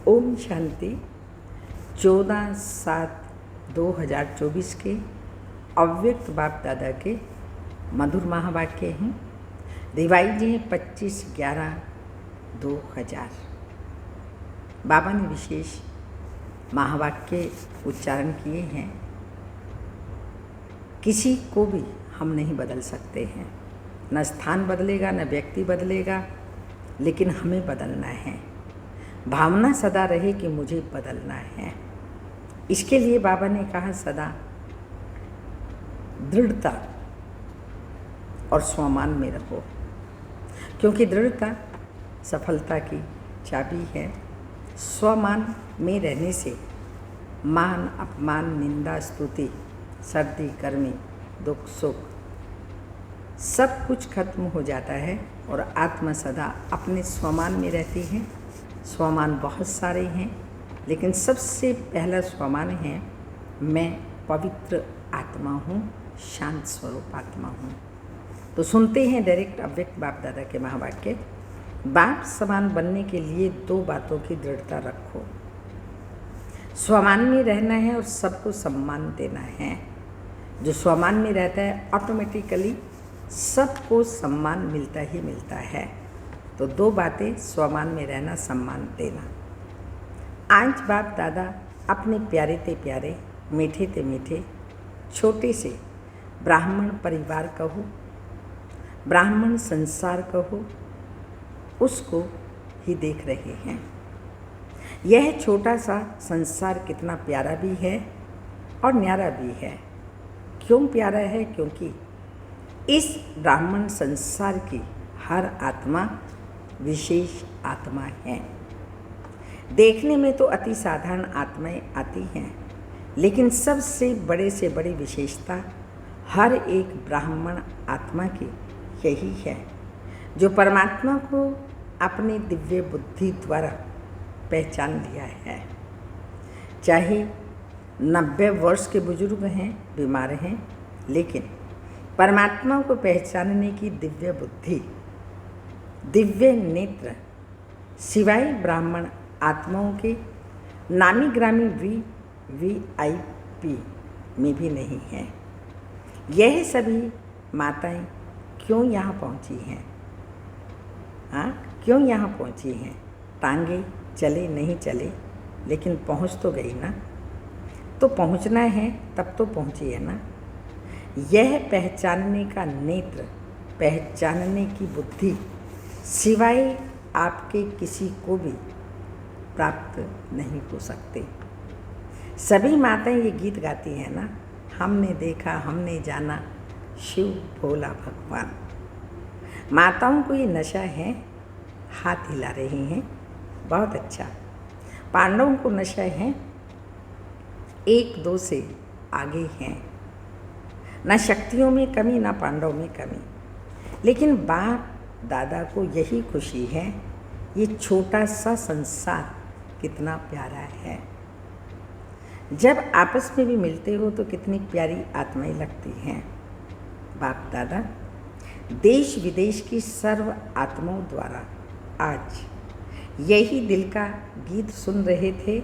ओम शांति। 14/7/2024 के अव्यक्त बाप दादा के मधुर महावाक्य हैं। रिवाइज हैं 25/11/2000। बाबा ने विशेष महावाक्य उच्चारण किए हैं। किसी को भी हम नहीं बदल सकते हैं, न स्थान बदलेगा न व्यक्ति बदलेगा, लेकिन हमें बदलना है। भावना सदा रहे कि मुझे बदलना है। इसके लिए बाबा ने कहा सदा दृढ़ता और स्वमान में रहो, क्योंकि दृढ़ता सफलता की चाबी है। स्वमान में रहने से मान अपमान निंदा स्तुति सर्दी गर्मी दुख सुख सब कुछ खत्म हो जाता है और आत्मा सदा अपने स्वमान में रहती है। स्वमान बहुत सारे हैं, लेकिन सबसे पहला स्वमान है मैं पवित्र आत्मा हूँ, शांत स्वरूप आत्मा हूँ। तो सुनते हैं डायरेक्ट अव्यक्त बाप दादा के महावाक्य। बाप समान बनने के लिए 2 बातों की दृढ़ता रखो। स्वमान में रहना है और सबको सम्मान देना है। जो स्वमान में रहता है ऑटोमेटिकली सबको सम्मान मिलता ही मिलता है। तो 2 बातें, स्वमान में रहना, सम्मान देना। आज बाप दादा अपने प्यारे ते प्यारे, मीठे ते मीठे, छोटे से ब्राह्मण परिवार कहो, ब्राह्मण संसार कहो, उसको ही देख रहे हैं। यह छोटा सा संसार कितना प्यारा भी है और न्यारा भी है। क्यों प्यारा है? क्योंकि इस ब्राह्मण संसार की हर आत्मा विशेष आत्मा है। देखने में तो अति साधारण आत्माएं आती हैं, लेकिन सबसे बड़े से बड़ी विशेषता हर एक ब्राह्मण आत्मा की यही है, जो परमात्मा को अपनी दिव्य बुद्धि द्वारा पहचान लिया है। चाहे 90 वर्ष के बुजुर्ग हैं, बीमार हैं, लेकिन परमात्मा को पहचानने की दिव्य बुद्धि, दिव्य नेत्र सिवाय ब्राह्मण आत्माओं के नामी ग्रामी VIP में भी नहीं है। यह सभी माताएं क्यों यहाँ पहुँची हैं? हाँ, क्यों यहाँ पहुँची हैं? टांगे चले नहीं चले, लेकिन पहुँच तो गई ना। तो पहुँचना है तब तो पहुँची है ना। यह पहचानने का नेत्र, पहचानने की बुद्धि सिवाय आपके किसी को भी प्राप्त नहीं हो सकते। सभी माताएं ये गीत गाती हैं ना, हमने देखा हमने जाना शिव भोला भगवान। माताओं को ये नशा है, हाथ हिला रही हैं, बहुत अच्छा। पांडवों को नशा है, 1-2 से आगे हैं। न शक्तियों में कमी, न पांडव में कमी, लेकिन बाप दादा को यही खुशी है, ये छोटा सा संसार कितना प्यारा है। जब आपस में भी मिलते हो तो कितनी प्यारी आत्माएं लगती हैं। बाप दादा देश विदेश की सर्व आत्माओं द्वारा आज यही दिल का गीत सुन रहे थे।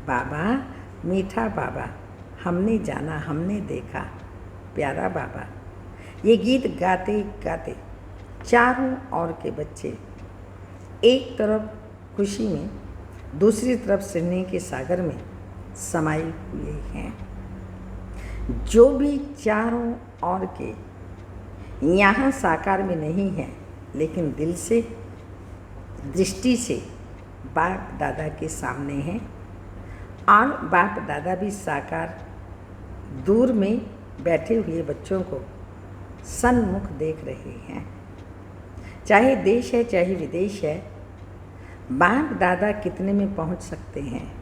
बाबा मीठा बाबा, हमने जाना हमने देखा, प्यारा बाबा। ये गीत गाते गाते चारों ओर के बच्चे एक तरफ खुशी में, दूसरी तरफ स्नेह के सागर में समाये हुए हैं। जो भी चारों ओर के यहाँ साकार में नहीं है, लेकिन दिल से, दृष्टि से बाप दादा के सामने हैं, और बाप दादा भी साकार दूर में बैठे हुए बच्चों को सन्मुख देख रहे हैं। चाहे देश है चाहे विदेश है, बाप दादा कितने में पहुंच सकते हैं?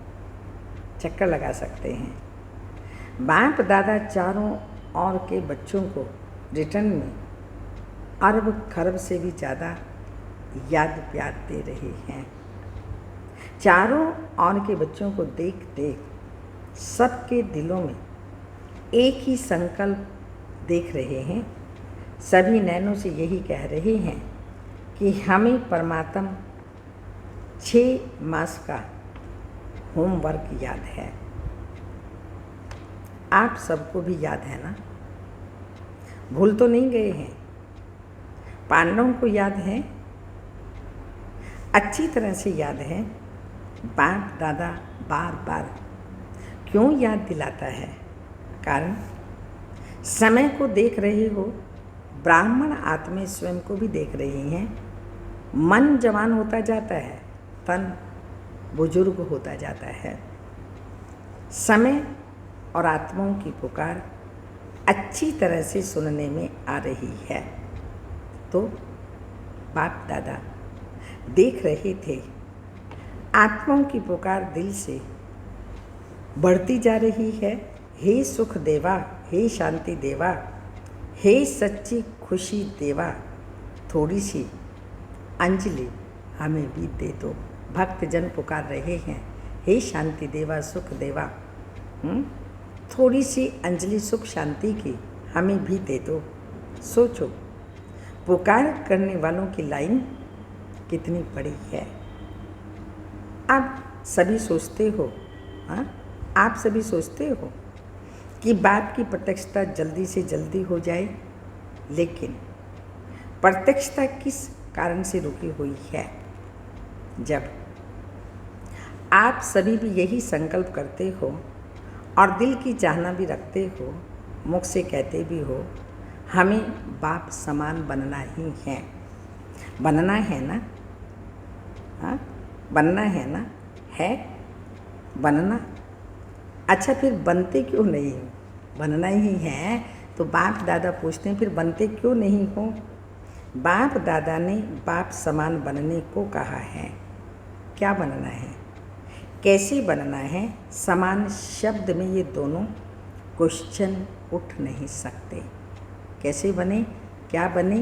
चक्कर लगा सकते हैं। बाप दादा चारों ओर के बच्चों को रिटर्न में अरब खरब से भी ज़्यादा याद प्यार दे रहे हैं। चारों ओर के बच्चों को देख देख सबके दिलों में एक ही संकल्प देख रहे हैं। सभी नैनों से यही कह रहे हैं कि हमें परमात्मा 6 मास का होमवर्क याद है। आप सबको भी याद है ना? भूल तो नहीं गए हैं? पांडवों को याद है, अच्छी तरह से याद है। बाप दादा बार बार क्यों याद दिलाता है? कारण समय को देख रहे हो, ब्राह्मण आत्मा स्वयं को भी देख रही हैं। मन जवान होता जाता है, तन बुजुर्ग होता जाता है। समय और आत्माओं की पुकार अच्छी तरह से सुनने में आ रही है। तो बाप दादा देख रहे थे, आत्माओं की पुकार दिल से बढ़ती जा रही है। हे सुख देवा, हे शांति देवा, हे सच्ची खुशी देवा, थोड़ी सी अंजलि हमें भी दे दो। भक्तजन पुकार रहे हैं, हे शांति देवा, सुख देवा, थोड़ी सी अंजलि सुख शांति की हमें भी दे दो। सोचो, पुकार करने वालों की लाइन कितनी बड़ी है। आप सभी सोचते हो, आप सभी सोचते हो कि बात की प्रत्यक्षता जल्दी से जल्दी हो जाए, लेकिन प्रत्यक्षता किस कारण से रुकी हुई है? जब आप सभी भी यही संकल्प करते हो और दिल की चाहना भी रखते हो, मुख से कहते भी हो, हमें बाप समान बनना ही है। बनना है ना? हाँ, बनना है ना? है बनना। अच्छा, फिर बनते क्यों नहीं हो? बनना ही है तो बाप दादा पूछते हैं, फिर बनते क्यों नहीं हो? बाप दादा ने बाप समान बनने को कहा है। क्या बनना है, कैसे बनना है? समान शब्द में ये दोनों क्वेश्चन उठ नहीं सकते। कैसे बने, क्या बने?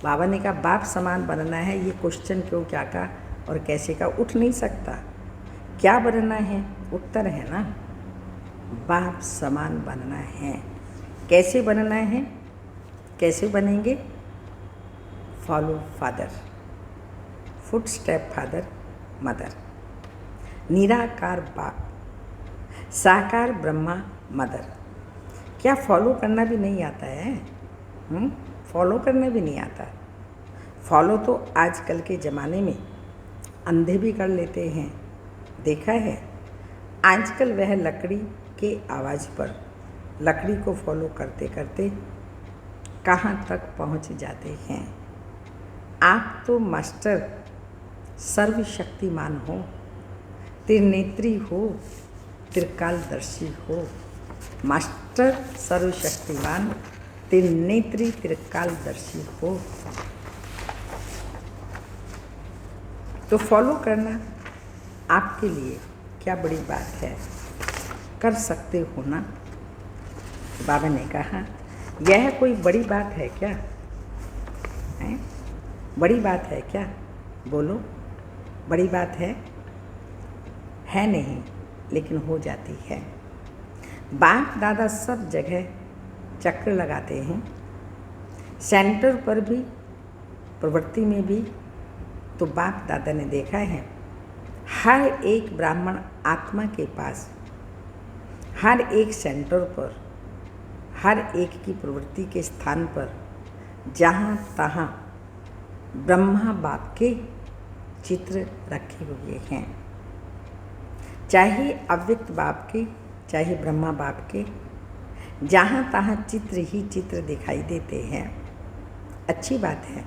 बाबा ने कहा बाप समान बनना है, ये क्वेश्चन क्यों, क्या का और कैसे का उठ नहीं सकता। क्या बनना है? उत्तर है ना, बाप समान बनना है। कैसे बनना है? कैसे बनेंगे? Follow father, foot step father mother, निराकार बाप, साकार ब्रह्मा मदर। क्या फॉलो करना भी नहीं आता है? फॉलो करना भी नहीं आता। फॉलो तो आजकल के ज़माने में अंधे भी कर लेते हैं। देखा है, आजकल वह लकड़ी के आवाज़ पर लकड़ी को फॉलो करते करते कहाँ तक पहुँच जाते हैं। आप तो मास्टर सर्वशक्तिमान हो, त्रिनेत्री हो, त्रिकालदर्शी हो। मास्टर सर्वशक्तिमान, त्रिनेत्री, त्रिकालदर्शी हो। तो फॉलो करना आपके लिए क्या बड़ी बात है? कर सकते हो ना? बाबा ने कहा यह कोई बड़ी बात है क्या? है? बड़ी बात है क्या? बोलो, बड़ी बात है? है नहीं, लेकिन हो जाती है। बाप दादा सब जगह चक्र लगाते हैं, सेंटर पर भी, प्रवृत्ति में भी। तो बाप दादा ने देखा है, हर एक ब्राह्मण आत्मा के पास, हर एक सेंटर पर, हर एक की प्रवृत्ति के स्थान पर, जहाँ तहाँ ब्रह्मा बाप के चित्र रखे हुए हैं। चाहे अव्यक्त बाप के, चाहे ब्रह्मा बाप के, जहाँ तहाँ चित्र ही चित्र दिखाई देते हैं। अच्छी बात है,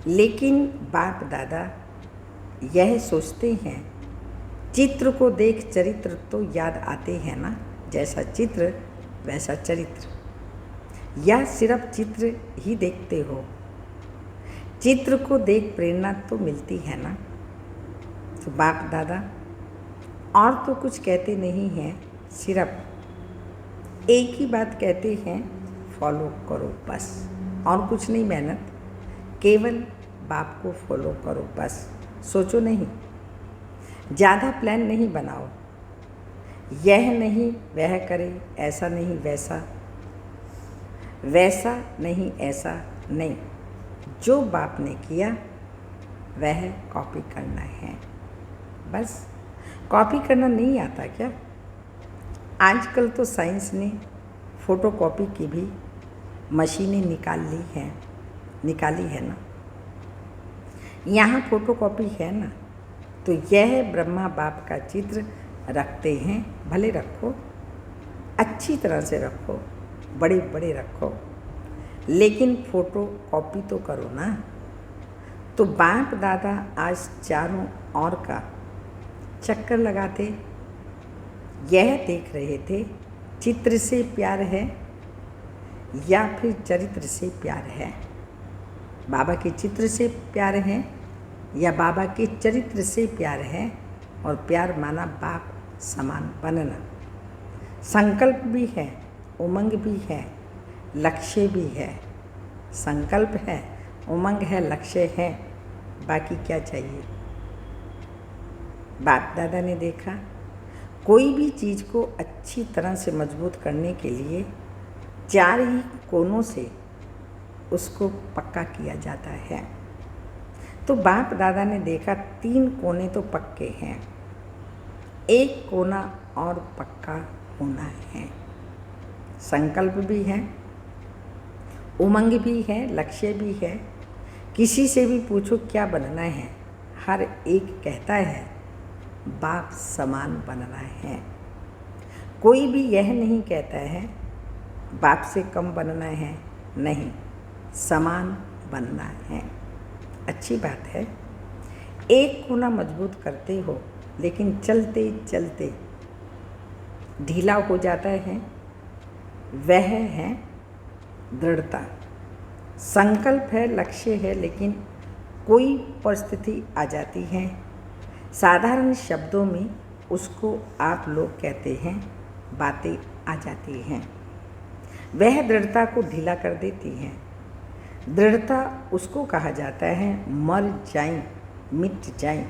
लेकिन बाप दादा यह सोचते हैं, चित्र को देख चरित्र तो याद आते हैं ना। जैसा चित्र वैसा चरित्र। या सिर्फ चित्र ही देखते हो? चित्र को देख प्रेरणा तो मिलती है ना। तो बाप दादा और तो कुछ कहते नहीं हैं, सिर्फ एक ही बात कहते हैं, फॉलो करो बस। और कुछ नहीं मेहनत, केवल बाप को फॉलो करो बस। सोचो नहीं, ज़्यादा प्लान नहीं बनाओ, यह नहीं वह करे, ऐसा नहीं वैसा, वैसा नहीं ऐसा नहीं। जो बाप ने किया वह कॉपी करना है बस। कॉपी करना नहीं आता क्या? आजकल तो साइंस ने फोटोकॉपी की भी मशीनें निकाली है ना। यहाँ फोटोकॉपी है ना, तो यह ब्रह्मा बाप का चित्र रखते हैं, भले रखो, अच्छी तरह से रखो, बड़े बड़े रखो, लेकिन फोटोकॉपी तो करो ना। तो बाप दादा आज चारों ओर का चक्कर लगाते, यह देख रहे थे चित्र से प्यार है या फिर चरित्र से प्यार है। बाबा के चित्र से प्यार है या बाबा के चरित्र से प्यार है। और प्यार माना बाप समान बनना। संकल्प भी है, उमंग भी है, लक्ष्य भी है। संकल्प है, उमंग है, लक्ष्य है, बाकी क्या चाहिए? बाप दादा ने देखा कोई भी चीज़ को अच्छी तरह से मजबूत करने के लिए 4 ही कोनों से उसको पक्का किया जाता है। तो बाप दादा ने देखा 3 कोने तो पक्के हैं, एक कोना और पक्का होना है। संकल्प भी है, उमंग भी है, लक्ष्य भी है। किसी से भी पूछो क्या बनना है, हर एक कहता है बाप समान बनना है। कोई भी यह नहीं कहता है बाप से कम बनना है, नहीं, समान बनना है। अच्छी बात है। एक कोना मजबूत करते हो, लेकिन चलते चलते ढीला हो जाता है, वह है दृढ़ता। संकल्प है, लक्ष्य है, लेकिन कोई परिस्थिति आ जाती है, साधारण शब्दों में उसको आप लोग कहते हैं बातें आ जाती हैं, वह दृढ़ता को ढीला कर देती हैं। दृढ़ता उसको कहा जाता है मर जाए, मिट जाए,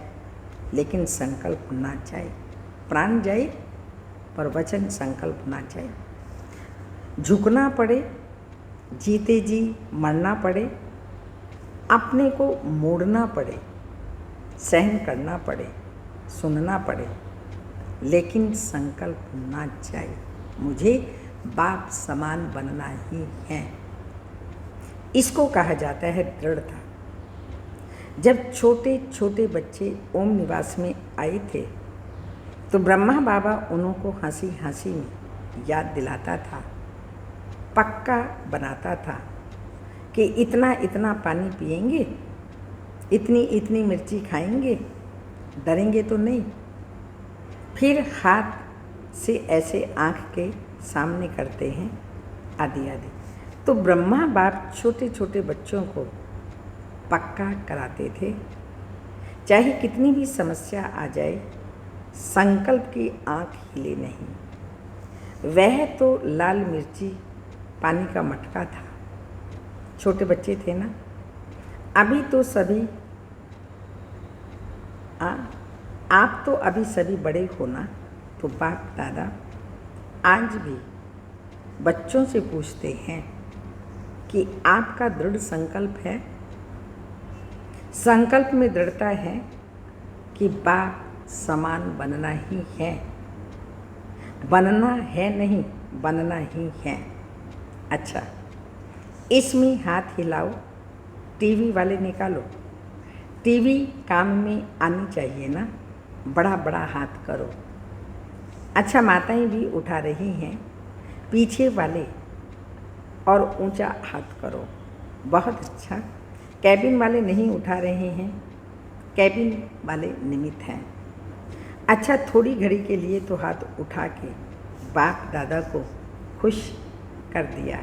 लेकिन संकल्प ना जाए। प्राण जाए पर वचन संकल्प ना जाए। झुकना पड़े, जीते जी मरना पड़े, अपने को मोड़ना पड़े, सहन करना पड़े, सुनना पड़े, लेकिन संकल्प ना जाए। मुझे बाप समान बनना ही है। इसको कहा जाता है दृढ़ता। जब छोटे छोटे बच्चे ओम निवास में आए थे तो ब्रह्मा बाबा उनको हंसी हंसी में याद दिलाता था, पक्का बनाता था कि इतना इतना पानी पिएंगे, इतनी इतनी मिर्ची खाएंगे, डरेंगे तो नहीं। फिर हाथ से ऐसे आँख के सामने करते हैं, आदि आदि। तो ब्रह्मा बाप छोटे छोटे बच्चों को पक्का कराते थे, चाहे कितनी भी समस्या आ जाए, संकल्प की आँख हिले नहीं। वह तो लाल मिर्ची पानी का मटका था। छोटे बच्चे थे ना। अभी तो सभी आप तो अभी सभी बड़े हो ना। तो बाप दादा आज भी बच्चों से पूछते हैं कि आपका दृढ़ संकल्प है? संकल्प में दृढ़ता है कि बाप समान बनना ही है। बनना है नहीं, बनना ही है। अच्छा, इसमें हाथ हिलाओ, टीवी वाले निकालो। टीवी काम में आनी चाहिए ना, बड़ा बड़ा हाथ करो। अच्छा, माताएं भी उठा रही हैं, पीछे वाले और ऊंचा हाथ करो। बहुत अच्छा। कैबिन वाले नहीं उठा रहे हैं, कैबिन वाले निमित्त हैं। अच्छा, थोड़ी घड़ी के लिए तो हाथ उठा के बाप दादा को खुश कर दिया।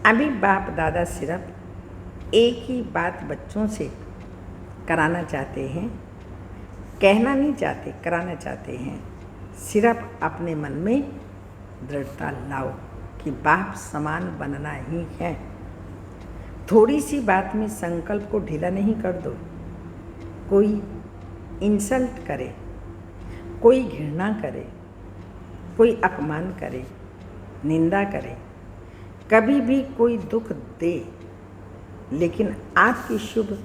अभी बाप दादा सिर्फ एक ही बात बच्चों से कराना चाहते हैं, कहना नहीं चाहते, कराना चाहते हैं। सिर्फ अपने मन में दृढ़ता लाओ कि बाप समान बनना ही है। थोड़ी सी बात में संकल्प को ढीला नहीं कर दो। कोई इंसल्ट करे, कोई घृणा करे, कोई अपमान करे, निंदा करे, कभी भी कोई दुख दे, लेकिन आपकी शुभ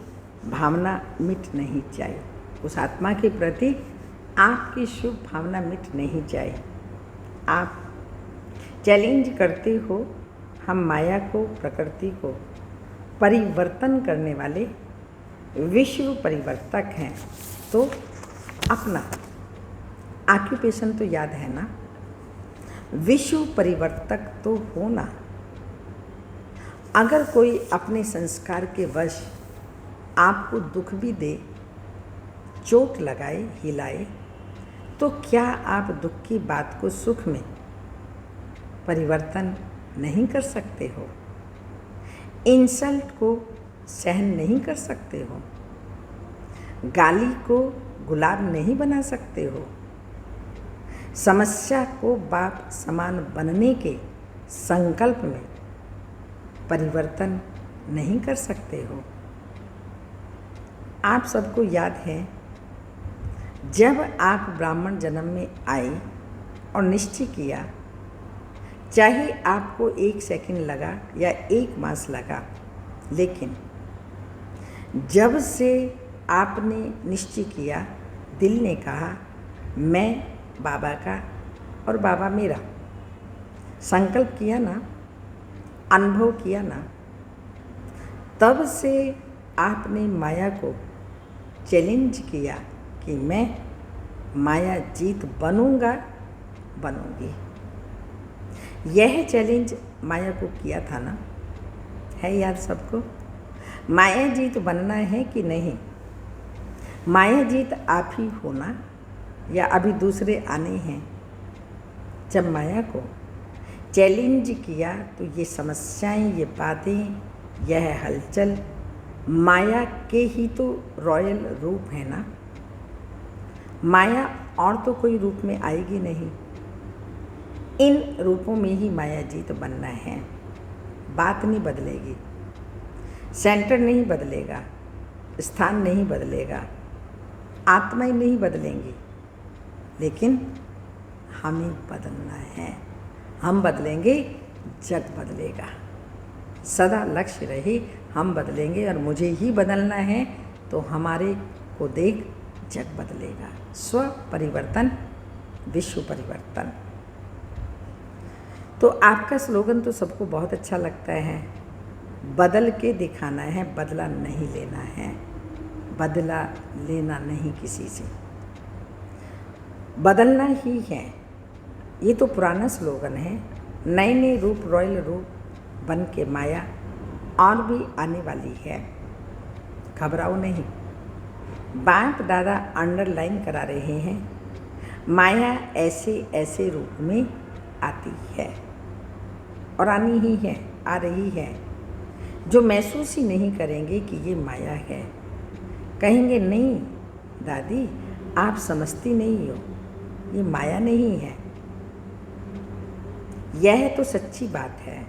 भावना मिट नहीं जाए। उस आत्मा के प्रति आपकी शुभ भावना मिट नहीं जाए। आप चैलेंज करते हो हम माया को, प्रकृति को परिवर्तन करने वाले विश्व परिवर्तक हैं। तो अपना ऑक्यूपेशन तो याद है ना, विश्व परिवर्तक तो हो ना। अगर कोई अपने संस्कार के वश आपको दुख भी दे, चोट लगाए, हिलाए, तो क्या आप दुख की बात को सुख में परिवर्तन नहीं कर सकते हो? इंसल्ट को सहन नहीं कर सकते हो? गाली को गुलाब नहीं बना सकते हो? समस्या को बाप समान बनने के संकल्प में परिवर्तन नहीं कर सकते हो? आप सबको याद है, जब आप ब्राह्मण जन्म में आए और निश्चय किया, चाहे आपको 1 सेकंड लगा या 1 मास लगा, लेकिन जब से आपने निश्चय किया, दिल ने कहा मैं बाबा का और बाबा मेरा, संकल्प किया ना, अनुभव किया ना, तब से आपने माया को चैलेंज किया कि मैं माया जीत बनूंगा, बनूंगी। यह चैलेंज माया को किया था ना, है याद सबको? माया जीत बनना है कि नहीं? माया जीत आप ही होना या अभी दूसरे आने हैं? जब माया को चैलेंज किया तो ये समस्याएं, ये बातें, यह हलचल माया के ही तो रॉयल रूप है ना। माया और तो कोई रूप में आएगी नहीं, इन रूपों में ही माया जीत बनना है। बात नहीं बदलेगी, सेंटर नहीं बदलेगा, स्थान नहीं बदलेगा, आत्माएं नहीं बदलेंगी, लेकिन हमें बदलना है। हम बदलेंगे, जग बदलेगा। सदा लक्ष्य रहे हम बदलेंगे और मुझे ही बदलना है, तो हमारे को देख जग बदलेगा। स्व परिवर्तन, विश्व परिवर्तन। तो आपका स्लोगन तो सबको बहुत अच्छा लगता है, बदल के दिखाना है, बदला नहीं लेना है, बदला लेना नहीं किसी से, बदलना ही है। ये तो पुराना स्लोगन है। नए नए रूप, रॉयल रूप बन के माया और भी आने वाली है, घबराओ नहीं। बाप दादा अंडरलाइन करा रहे हैं, माया ऐसे ऐसे रूप में आती है और आनी ही है, आ रही है। जो महसूस ही नहीं करेंगे कि ये माया है, कहेंगे नहीं दादी आप समझती नहीं हो, ये माया नहीं है। यह तो सच्ची बात है,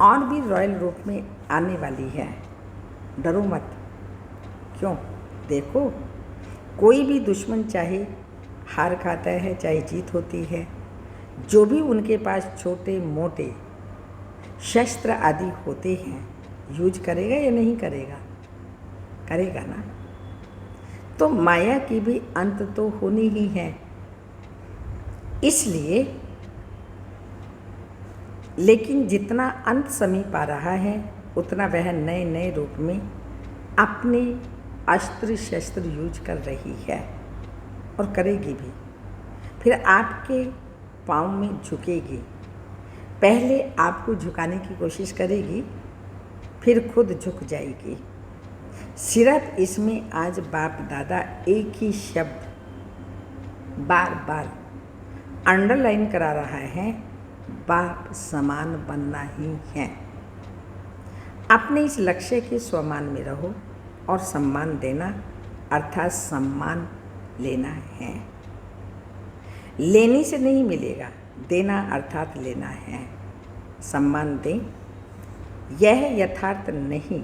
और भी रॉयल रूप में आने वाली है। डरो मत। क्यों? देखो, कोई भी दुश्मन चाहे हार खाता है, चाहे जीत होती है, जो भी उनके पास छोटे मोटे शस्त्र आदि होते हैं, यूज करेगा या नहीं करेगा? करेगा ना। तो माया की भी अंत तो होनी ही है। इसलिए लेकिन जितना अंत समीप आ रहा है, उतना वह नए नए रूप में अपने अस्त्र शस्त्र यूज कर रही है और करेगी भी। फिर आपके पाँव में झुकेगी। पहले आपको झुकाने की कोशिश करेगी, फिर खुद झुक जाएगी। सिर्फ इसमें आज बाप दादा एक ही शब्द बार बार अंडरलाइन करा रहा है, बाप समान बनना ही है। अपने इस लक्ष्य के स्वमान में रहो और सम्मान देना अर्थात सम्मान लेना है। लेने से नहीं मिलेगा, देना अर्थात लेना है। सम्मान दें, यह यथार्थ नहीं,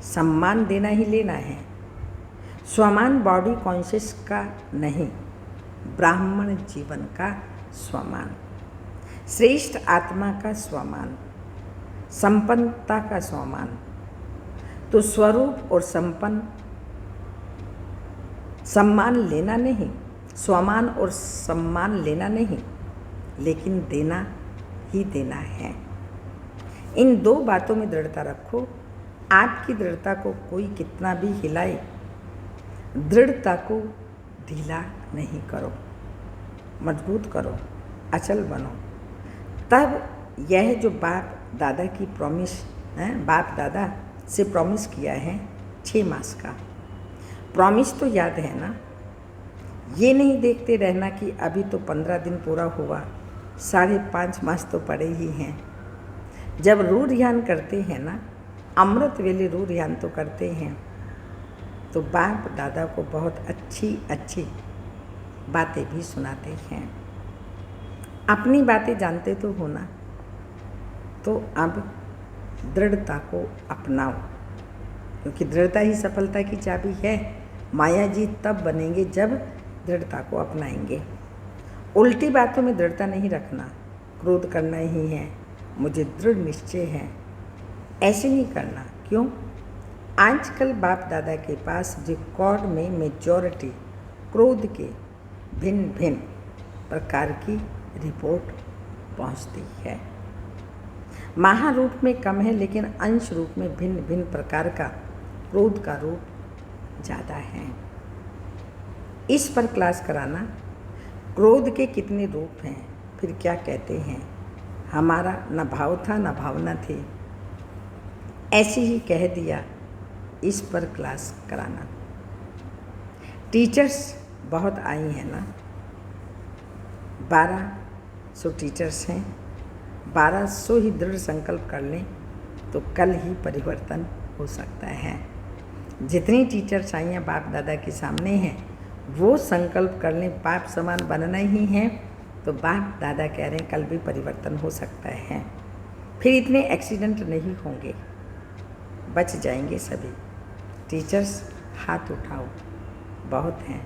सम्मान देना ही लेना है। स्वमान बॉडी कॉन्शियस का नहीं, ब्राह्मण जीवन का स्वमान, श्रेष्ठ आत्मा का स्वमान, संपन्नता का स्वमान। तो स्वरूप और संपन्न सम्मान लेना नहीं, स्वमान और सम्मान लेना नहीं, लेकिन देना ही देना है। इन दो बातों में दृढ़ता रखो। आपकी दृढ़ता को कोई कितना भी हिलाए, दृढ़ता को ढीला नहीं करो, मजबूत करो, अचल बनो। तब यह जो बाप दादा की प्रॉमिस है, बाप दादा से प्रॉमिस किया है 6 मास का प्रॉमिस तो याद है ना। ये नहीं देखते रहना कि अभी तो 15 दिन पूरा हुआ, 5.5 मास तो पड़े ही हैं। जब रूह ध्यान करते हैं ना, अमृत वेले रूह ध्यान तो करते हैं, तो बाप दादा को बहुत अच्छी अच्छी बातें भी सुनाते हैं। अपनी बातें जानते तो हो ना, तो अब दृढ़ता को अपनाओ, क्योंकि दृढ़ता ही सफलता की चाबी है। माया जी तब बनेंगे जब दृढ़ता को अपनाएंगे। उल्टी बातों में दृढ़ता नहीं रखना, क्रोध करना ही है, मुझे दृढ़ निश्चय है, ऐसे नहीं करना। क्यों? आजकल बाप दादा के पास रिकॉर्ड में मेजॉरिटी क्रोध के भिन्न भिन्न प्रकार की रिपोर्ट पहुंचती है। महारूप में कम है, लेकिन अंश रूप में भिन्न भिन्न प्रकार का क्रोध का रूप ज़्यादा है। इस पर क्लास कराना, क्रोध के कितने रूप हैं, फिर क्या कहते हैं, हमारा न भाव था न भावना थी, ऐसे ही कह दिया। इस पर क्लास कराना। टीचर्स बहुत आई हैं ना, 1200 टीचर्स हैं। 1200 ही दृढ़ संकल्प कर लें तो कल ही परिवर्तन हो सकता है। जितनी टीचर्स आई हैं बाप दादा के सामने हैं, वो संकल्प कर लें बाप समान बनना ही है, तो बाप दादा कह रहे हैं कल भी परिवर्तन हो सकता है। फिर इतने एक्सीडेंट नहीं होंगे, बच जाएंगे सभी। टीचर्स हाथ उठाओ, बहुत हैं।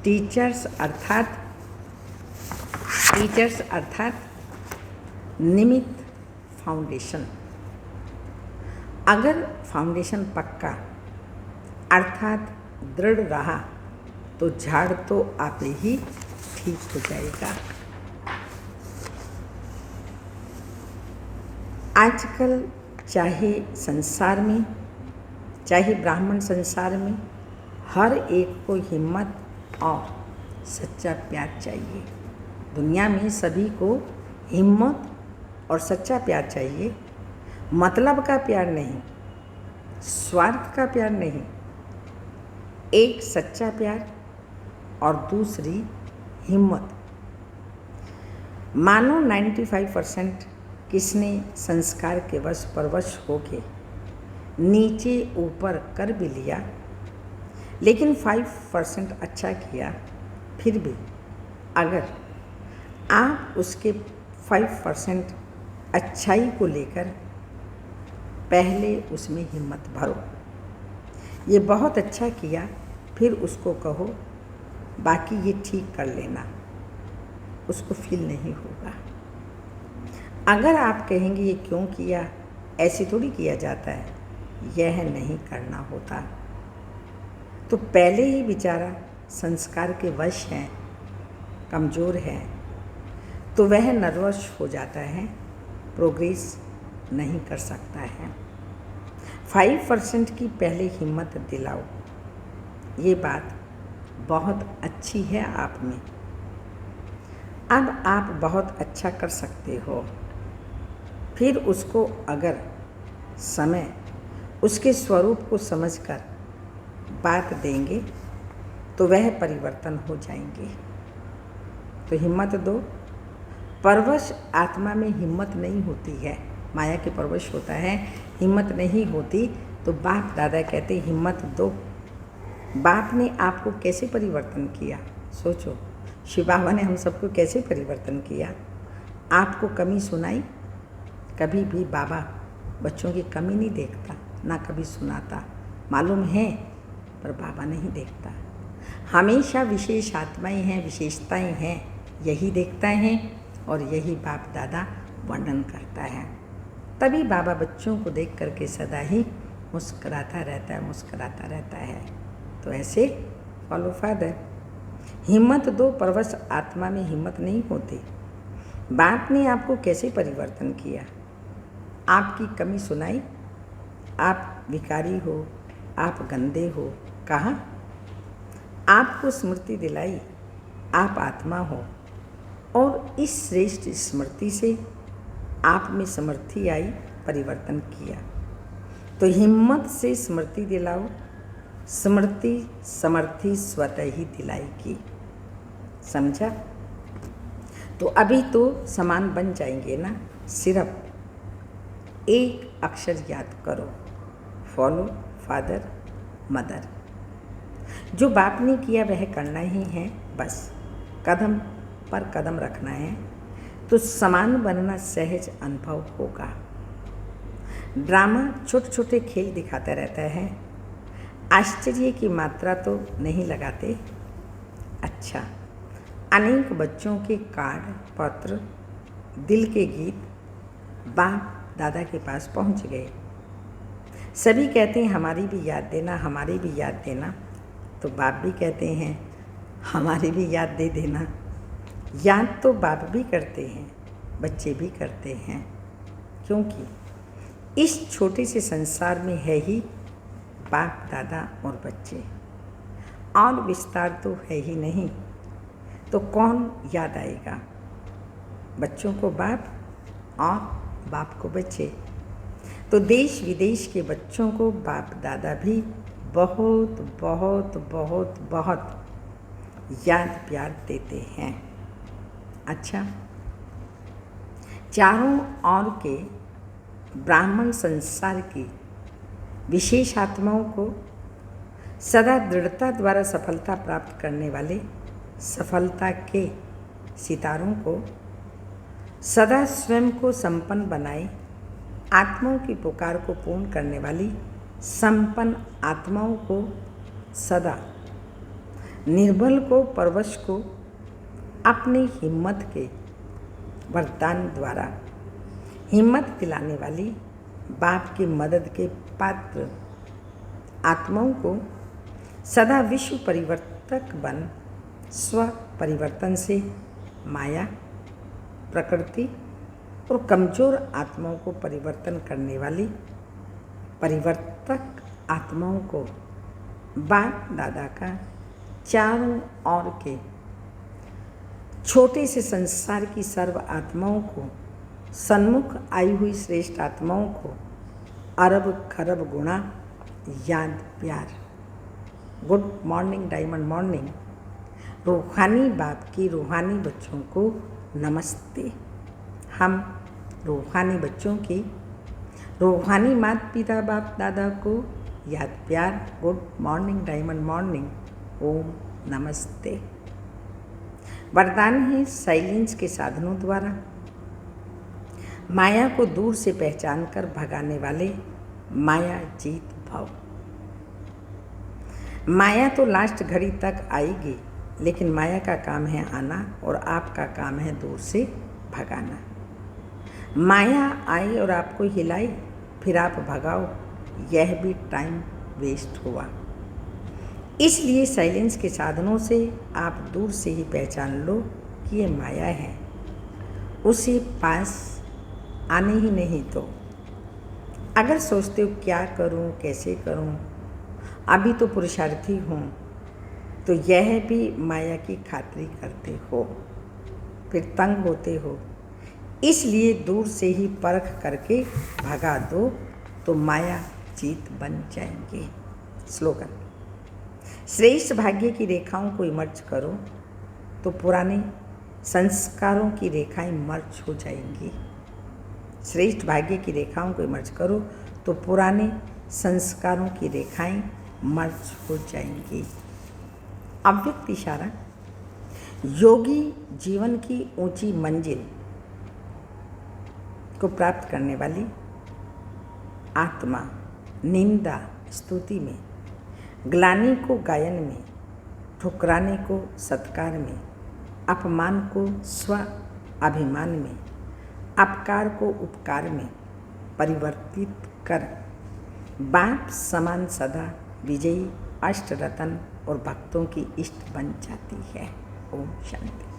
टीचर्स अर्थात निमित्त फाउंडेशन। अगर फाउंडेशन पक्का अर्थात दृढ़ रहा तो झाड़ तो आप ही ठीक हो जाएगा। आजकल चाहे संसार में, चाहे ब्राह्मण संसार में, हर एक को हिम्मत और सच्चा प्यार चाहिए। दुनिया में सभी को हिम्मत और सच्चा प्यार चाहिए। मतलब का प्यार नहीं, स्वार्थ का प्यार नहीं, एक सच्चा प्यार और दूसरी हिम्मत। मानो 95% किसने संस्कार के वश परवश होके नीचे ऊपर कर भी लिया, लेकिन 5% अच्छा किया। फिर भी अगर आप उसके 5% अच्छाई को लेकर पहले उसमें हिम्मत भरो, ये बहुत अच्छा किया, फिर उसको कहो बाकी ये ठीक कर लेना, उसको फील नहीं होगा। अगर आप कहेंगे ये क्यों किया, ऐसे थोड़ी किया जाता है, यह नहीं करना होता, तो पहले ही बेचारा संस्कार के वश है, कमज़ोर है, तो वह नर्वस हो जाता है, प्रोग्रेस नहीं कर सकता है। 5% की पहले हिम्मत दिलाओ, ये बात बहुत अच्छी है आप में। अब आप बहुत अच्छा कर सकते हो, फिर उसको अगर समय उसके स्वरूप को समझकर बात देंगे तो वह परिवर्तन हो जाएंगे। तो हिम्मत दो। परवश आत्मा में हिम्मत नहीं होती है, माया के परवश होता है, हिम्मत नहीं होती। तो बाप दादा कहते हिम्मत दो। बाप ने आपको कैसे परिवर्तन किया, सोचो। शिव बाबा ने हम सबको कैसे परिवर्तन किया। आपको कमी सुनाई, कभी भी बाबा बच्चों की कमी नहीं देखता, ना कभी सुनाता। मालूम है पर बाबा नहीं देखता। हमेशा विशेष आत्माएं हैं, विशेषताएं हैं, यही देखता है और यही बाप दादा वर्णन करता है। तभी बाबा बच्चों को देख करके सदा ही मुस्कुराता रहता है, मुस्कुराता रहता है। तो ऐसे फॉलो फादर। हिम्मत दो, परवश आत्मा में हिम्मत नहीं होती। बाप ने आपको कैसे परिवर्तन किया? आपकी कमी सुनाई? आप विकारी हो, आप गंदे हो, कहा? आपको स्मृति दिलाई आप आत्मा हो, और इस श्रेष्ठ स्मृति से आप में समर्थी आई, परिवर्तन किया। तो हिम्मत से स्मृति दिलाओ, स्मृति समर्थी स्वतः ही दिलाएगी। समझा? तो अभी तो समान बन जाएंगे ना। सिर्फ एक अक्षर याद करो, फॉलो फादर मदर। जो बाप ने किया वह करना ही है, बस कदम पर कदम रखना है, तो समान बनना सहज अनुभव होगा। ड्रामा छोटे छोटे खेल दिखाता रहता है, आश्चर्य की मात्रा तो नहीं लगाते। अच्छा, अनेक बच्चों के कार्ड, पत्र, दिल के गीत बाप दादा के पास पहुंच गए। सभी कहते हैं हमारी भी याद देना, हमारी भी याद देना। तो बाप भी कहते हैं हमारी भी याद दे देना। याद तो बाप भी करते हैं, बच्चे भी करते हैं, क्योंकि इस छोटे से संसार में है ही बाप दादा और बच्चे, और विस्तार तो है ही नहीं। तो कौन याद आएगा? बच्चों को बाप और बाप को बच्चे। तो देश विदेश के बच्चों को बाप दादा भी बहुत बहुत बहुत बहुत याद प्यार देते हैं। अच्छा, चारों ओर के ब्राह्मण संसार की विशेष आत्माओं को सदा दृढ़ता द्वारा सफलता प्राप्त करने वाले सफलता के सितारों को सदा स्वयं को संपन्न बनाए, आत्माओं की पुकार को पूर्ण करने वाली संपन्न आत्माओं को सदा निर्बल को, परवश को अपनी हिम्मत के वरदान द्वारा हिम्मत दिलाने वाली बाप की मदद के पात्र आत्माओं को सदा विश्व परिवर्तक बन स्व परिवर्तन से माया, प्रकृति और कमजोर आत्माओं को परिवर्तन करने वाली परिवर्तक आत्माओं को बाप दादा का चारों ओर के छोटे से संसार की सर्व आत्माओं को, सन्मुख आई हुई श्रेष्ठ आत्माओं को अरब खरब गुणा याद प्यार। Good morning, diamond morning. रूहानी बाप की रूहानी बच्चों को नमस्ते। हम रूहानी बच्चों की रूहानी माता पिता बाप दादा को याद प्यार। गुड मॉर्निंग, डायमंड मॉर्निंग, ओम नमस्ते। वरदान है साइलेंस के साधनों द्वारा माया को दूर से पहचान कर भगाने वाले माया जीत भव। माया तो लास्ट घड़ी तक आएगी, लेकिन माया का काम है आना और आपका काम है दूर से भगाना। माया आए और आपको हिलाए, फिर आप भगाओ, यह भी टाइम वेस्ट हुआ। इसलिए साइलेंस के साधनों से आप दूर से ही पहचान लो कि ये माया है, उसे पास आने ही नहीं दो। अगर सोचते हो क्या करूं, कैसे करूं, अभी तो पुरुषार्थी हूं, तो यह भी माया की खातिरी करते हो, फिर तंग होते हो। इसलिए दूर से ही परख करके भगा दो, तो माया जीत बन जाएंगे। स्लोगन: श्रेष्ठ भाग्य की रेखाओं को इमर्ज करो, तो पुराने संस्कारों की रेखाएं मर्ज हो जाएंगी। श्रेष्ठ भाग्य की रेखाओं को इमर्ज करो, तो पुराने संस्कारों की रेखाएं मर्ज हो जाएंगी। अव्यक्त इशारा: योगी जीवन की ऊंची मंजिल को प्राप्त करने वाली आत्मा निंदा स्तुति में, ग्लानि को गायन में, ठुकराने को सत्कार में, अपमान को स्व अभिमान में, अपकार को उपकार में परिवर्तित कर बाप समान सदा विजयी अष्ट रतन और भक्तों की इष्ट बन जाती है। ओम शांति।